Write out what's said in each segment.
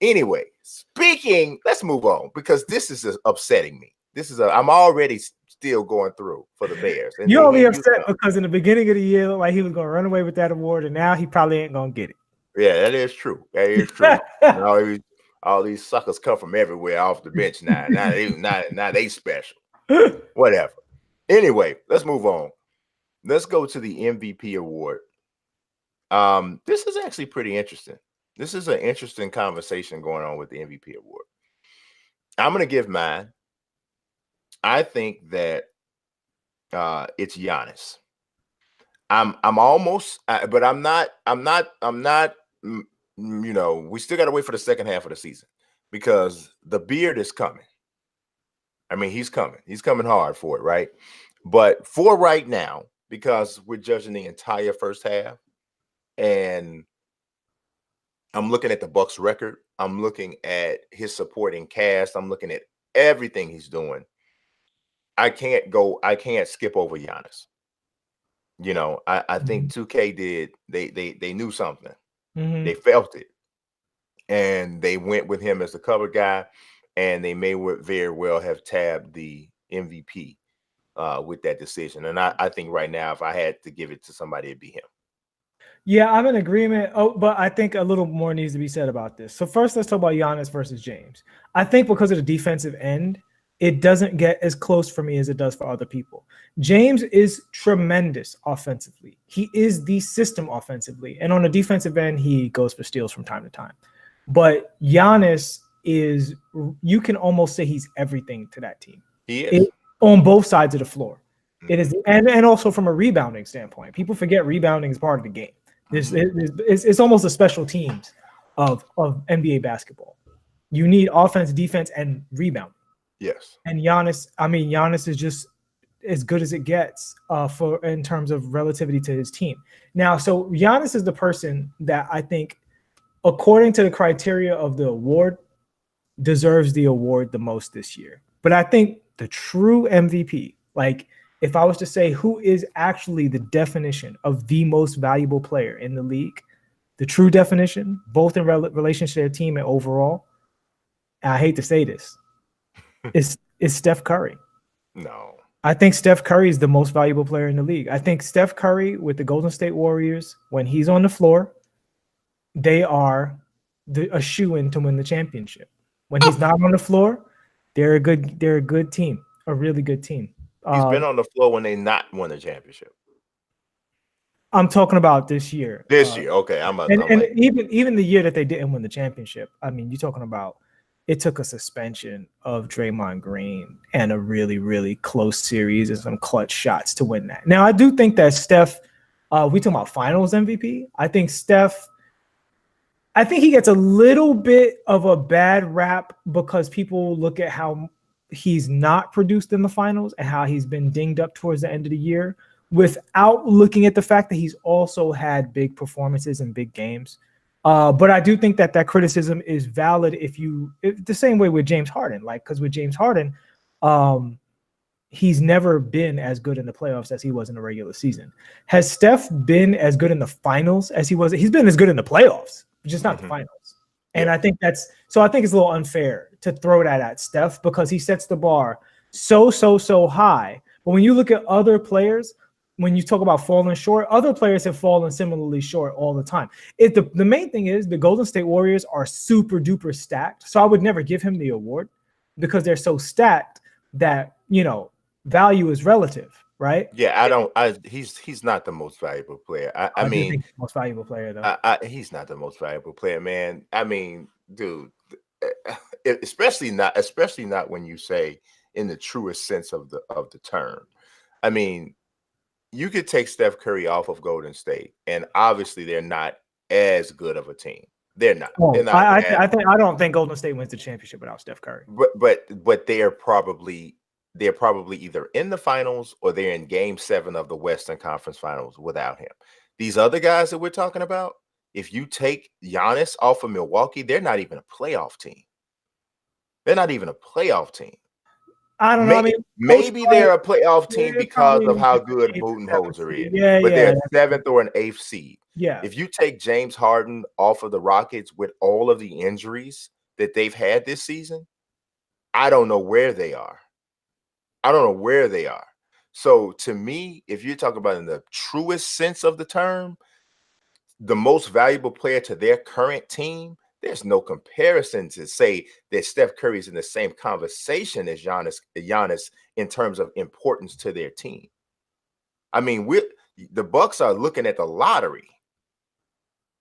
Anyway, let's move on because this is upsetting me. I'm already still going through for the Bears. And you're only upset because in the beginning of the year, like he was going to run away with that award, and now he probably ain't going to get it. Yeah, that is true. That is true. all these suckers come from everywhere off the bench now. Now they special. Whatever. Anyway, let's move on. Let's go to the MVP award. This is actually pretty interesting. This is an interesting conversation going on with the MVP award. I'm going to give mine. I think that it's Giannis. I'm almost, but I'm not. We still got to wait for the second half of the season because the beard is coming. I mean, he's coming. He's coming hard for it, right? But for right now, because we're judging the entire first half, and I'm looking at the Bucks record. I'm looking at his supporting cast. I'm looking at everything he's doing. I can't skip over Giannis. I think 2K did. They knew something. Mm-hmm. They felt it, and they went with him as the cover guy. And they may very well have tabbed the MVP with that decision. And I think right now, if I had to give it to somebody, it'd be him. Yeah, I'm in agreement. Oh, but I think a little more needs to be said about this. So first, let's talk about Giannis versus James. I think because of the defensive end, it doesn't get as close for me as it does for other people. James is tremendous offensively. He is the system offensively. And on the defensive end, he goes for steals from time to time. But Giannis is, you can almost say he's everything to that team. He is. On both sides of the floor. It is, and also from a rebounding standpoint. People forget rebounding is part of the game. It's almost a special teams of NBA basketball. You need offense, defense, and rebound. Yes. And Giannis is just as good as it gets in terms of relativity to his team. Now, so Giannis is the person that I think, according to the criteria of the award, deserves the award the most this year. But I think the true MVP, like if I was to say who is actually the definition of the most valuable player in the league, the true definition, both in relation to their team and overall, and I hate to say this, is Steph Curry. No. I think Steph Curry is the most valuable player in the league. I think Steph Curry with the Golden State Warriors, when he's on the floor, they are a shoo-in to win the championship. When he's not on the floor, they're a good team, a really good team. He's been on the floor when they not won the championship. I'm talking about this year. This year, okay. Even the year that they didn't win the championship. I mean, you're talking about it took a suspension of Draymond Green and a really, really close series and some clutch shots to win that. Now, I do think that Steph, we talking about Finals MVP. I think he gets a little bit of a bad rap because people look at how he's not produced in the finals and how he's been dinged up towards the end of the year without looking at the fact that he's also had big performances in big games. But I do think that criticism is valid if the same way with James Harden, because with James Harden, he's never been as good in the playoffs as he was in the regular season. Has Steph been as good in the finals as he was? He's been as good in the playoffs, just not the finals. And I think it's a little unfair to throw that at Steph because he sets the bar so high. But when you look at other players, when you talk about falling short, other players have fallen similarly short all the time. The main thing is the Golden State Warriors are super duper stacked. So I would never give him the award because they're so stacked that, value is relative. Right? Yeah, he's not the most valuable player. I mean, think he's the most valuable player though. He's not the most valuable player, man. I mean, dude, especially not when you say in the truest sense of the term. I mean, you could take Steph Curry off of Golden State, and obviously they're not as good of a team. They're not. I don't think Golden State wins the championship without Steph Curry. But they're probably either in the finals or they're in Game 7 of the Western Conference Finals without him. These other guys that we're talking about, if you take Giannis off of Milwaukee, they're not even a playoff team. I don't know. I mean, Maybe they're a playoff team because of how the good 8th or 7th Budenholzer seed. is. Yeah, but yeah. they're 7th or an 8th seed. Yeah. If you take James Harden off of the Rockets with all of the injuries that they've had this season, I don't know where they are. So to me, if you're talking about in the truest sense of the term, the most valuable player to their current team, there's no comparison to say that Steph Curry is in the same conversation as Giannis in terms of importance to their team. I mean, the Bucks are looking at the lottery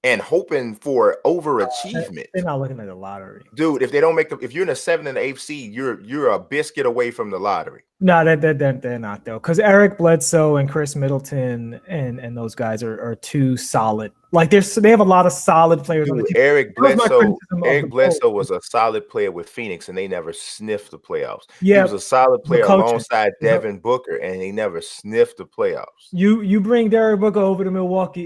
and hoping for overachievement. They're not looking at the lottery, dude. If they don't make if you're in the 7th and 8th seed, you're a biscuit away from the lottery. No, they're not though, because Eric Bledsoe and Chris Middleton and those guys are too solid. Like they have a lot of solid players on the team. Eric Bledsoe was a solid player with Phoenix, and they never sniffed the playoffs. Yeah, he was a solid player alongside Devin Booker, and he never sniffed the playoffs. You bring Devin Booker over to Milwaukee,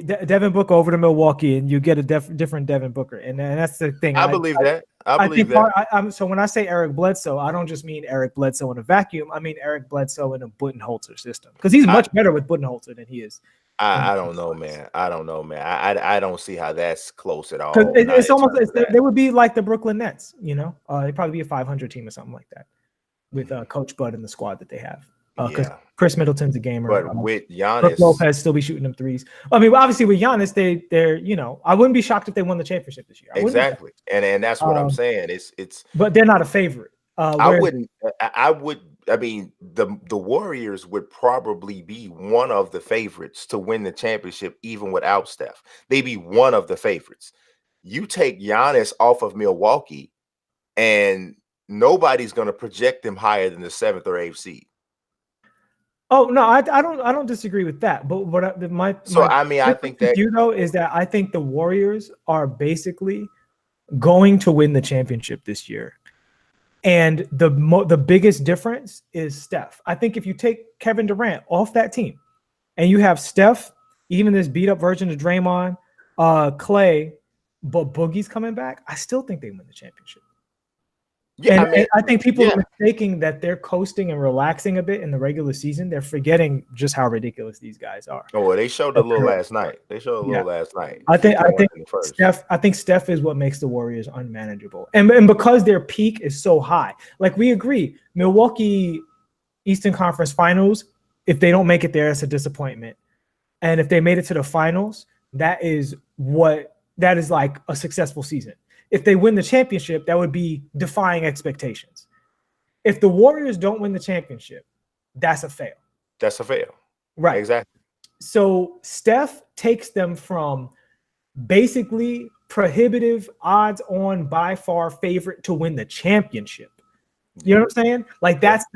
and you get a different Devin Booker, and that's the thing. I believe that. I believe that. So when I say Eric Bledsoe, I don't just mean Eric Bledsoe in a vacuum. I mean Eric Bledsoe in a Budenholzer system, because he's much better with Budenholzer than he is. I don't know, man. I don't see how that's close at all. It's almost they would be like the Brooklyn Nets, they'd probably be a 500 team or something like that, with Coach Bud and the squad that they have. Because Chris Middleton's a gamer, but with Giannis, Brook Lopez still be shooting them threes. I mean, obviously with Giannis, they're I wouldn't be shocked if they won the championship this year. Exactly, and that's what I'm saying. It's but they're not a favorite. I mean, the Warriors would probably be one of the favorites to win the championship, even without Steph. They'd be one of the favorites. You take Giannis off of Milwaukee, and nobody's going to project them higher than the 7th or 8th seed. Oh no, I don't disagree with that. But what I think that is that I think the Warriors are basically going to win the championship this year. And the biggest difference is Steph. I think if you take Kevin Durant off that team and you have Steph, even this beat up version of Draymond, Clay, but Boogie's coming back, I still think they win the championship. Yeah, and I think people are mistaking that they're coasting and relaxing a bit in the regular season. They're forgetting just how ridiculous these guys are. Oh, well, they showed a little last night. I think Steph is what makes the Warriors unmanageable, and because their peak is so high. Like we agree, Milwaukee Eastern Conference Finals. If they don't make it there, it's a disappointment. And if they made it to the finals, that is like a successful season. If they win the championship, that would be defying expectations. If the Warriors don't win the championship, that's a fail. That's a fail. Right. Exactly. So Steph takes them from basically prohibitive odds on by far favorite to win the championship. You know what I'm saying? Like that's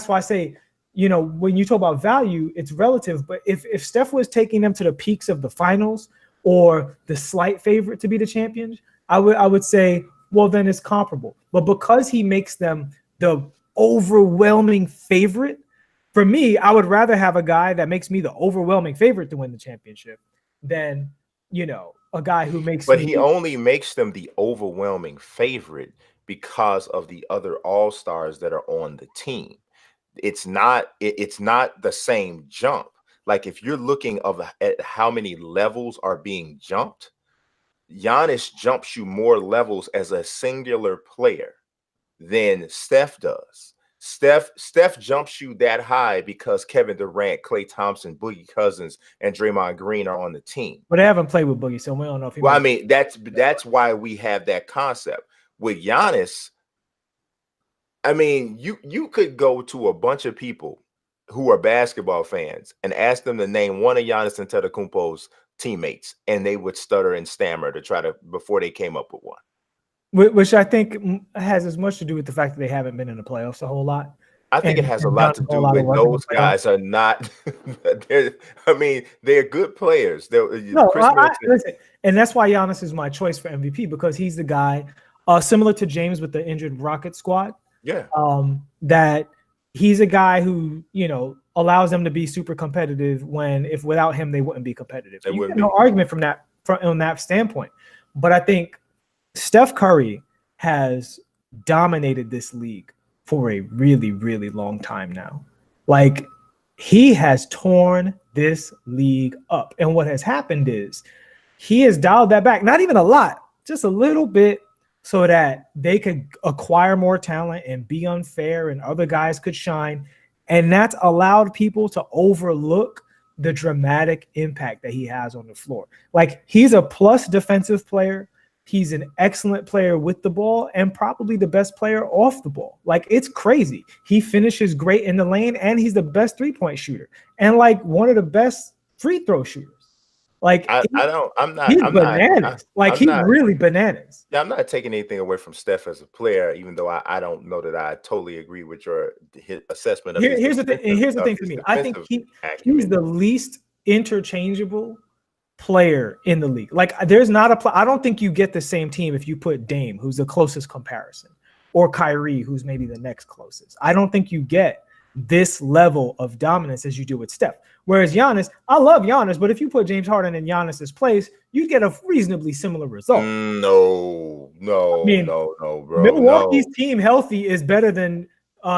why I say, when you talk about value, it's relative. But if Steph was taking them to the peaks of the finals or the slight favorite to be the champions, I would say, well, then it's comparable. But because he makes them the overwhelming favorite, for me, I would rather have a guy that makes me the overwhelming favorite to win the championship than, a guy who makes. But he only makes them the overwhelming favorite because of the other all-stars that are on the team. It's not the same jump. Like if you're looking at how many levels are being jumped, Giannis jumps you more levels as a singular player than Steph does. Steph jumps you that high because Kevin Durant, Klay Thompson, Boogie Cousins, and Draymond Green are on the team. But they haven't played with Boogie, so we don't know if he. Well, I mean, that's why we have that concept with Giannis. I mean, you could go to a bunch of people who are basketball fans and ask them to name one of Giannis Antetokounmpo's teammates, and they would stutter and stammer before they came up with one. Which I think has as much to do with the fact that they haven't been in the playoffs a whole lot. I think it has a lot to do with those guys are not. They're good players. Listen, and that's why Giannis is my choice for MVP, because he's the guy similar to James with the injured Rocket squad. Yeah. That he's a guy who allows them to be super competitive if without him they wouldn't be competitive. No argument on that standpoint. But I think Steph Curry has dominated this league for a really, really long time now. Like, he has torn this league up. And what has happened is he has dialed that back, not even a lot, just a little bit, so that they could acquire more talent and be unfair and other guys could shine. And that's allowed people to overlook the dramatic impact that he has on the floor. Like, he's a plus defensive player. He's an excellent player with the ball and probably the best player off the ball. Like, it's crazy. He finishes great in the lane, and he's the best three-point shooter and like one of the best free throw shooters. Like, he's bananas. He's really bananas. Yeah, I'm not taking anything away from Steph as a player, even though I don't know that I totally agree with your assessment of here's the thing for me. I think he's the least interchangeable player in the league. Like, there's not I don't think you get the same team if you put Dame, who's the closest comparison, or Kyrie, who's maybe the next closest. I don't think you get this level of dominance as you do with Steph. Whereas Giannis, I love Giannis, but if you put James Harden in Giannis's place, you'd get a reasonably similar result. No, bro. Milwaukee's team healthy is better than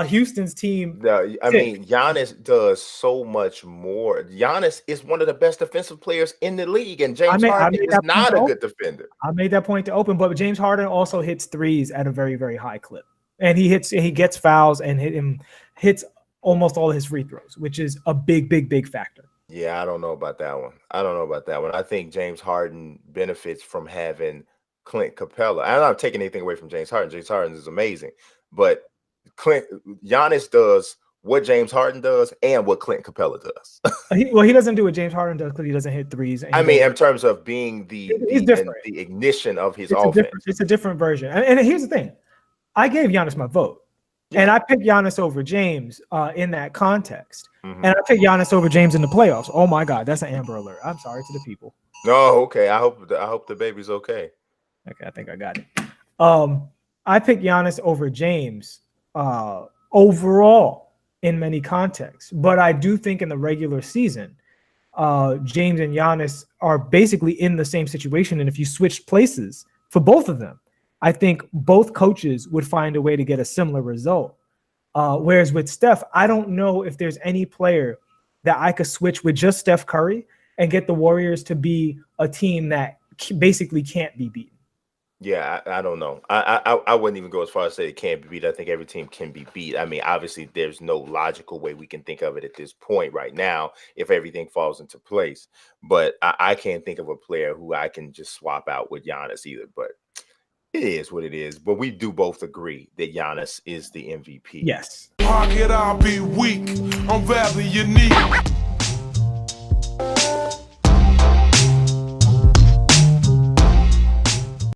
Houston's team. I mean, Giannis does so much more. Giannis is one of the best defensive players in the league, and James Harden is not a good defender. I made that point to open, but James Harden also hits threes at a very, very high clip, and he gets fouls and hits almost all his free throws, which is a big factor. Yeah, I don't know about that one. I think James Harden benefits from having Clint Capella. I'm not taking anything away from James Harden. James Harden is amazing, but Giannis does what James Harden does and what Clint Capella does. He doesn't do what James Harden does because he doesn't hit threes. In terms of being the ignition of his offense. It's a different version. And here's the thing. I gave Giannis my vote. Yeah. And I picked Giannis over James in that context. Mm-hmm. And I picked Giannis over James in the playoffs. Oh my God, that's an Amber Alert. I'm sorry to the people. No, okay. I hope the baby's okay. Okay, I think I got it. I picked Giannis over James overall in many contexts. But I do think in the regular season, James and Giannis are basically in the same situation. And if you switched places for both of them, I think both coaches would find a way to get a similar result. Whereas with Steph, I don't know if there's any player that I could switch with just Steph Curry and get the Warriors to be a team that basically can't be beaten. Yeah, I don't know. I wouldn't even go as far as say it can't be beat. I think every team can be beat. I mean, obviously, there's no logical way we can think of it at this point right now if everything falls into place. But I can't think of a player who I can just swap out with Giannis either. But it is what it is. But we do both agree that Giannis is the MVP. Yes. How could I be weak? I'm very unique.